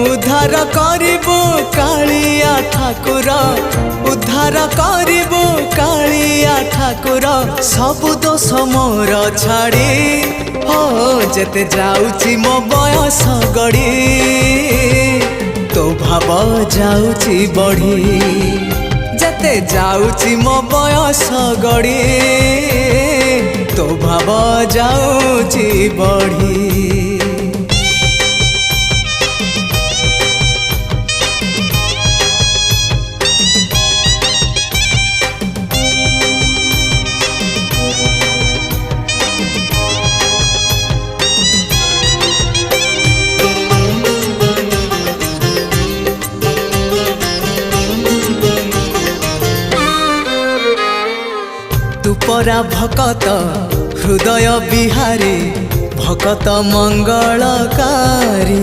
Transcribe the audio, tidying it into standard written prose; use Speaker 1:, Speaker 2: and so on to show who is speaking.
Speaker 1: उद्धार करिबो कालिया ठाकुर उद्धार करिबो कालिया ठाकुर सबु दोष मोर छाड़ी हो जेते जाउची मो बयस गड़ी तो भाव जाउची बढ़ी जेते जाउची मो बयस गड़ी तो भाव जाउची बढ़ी। तू परा भकत हृदय बिहारी भकत मंगलकारी।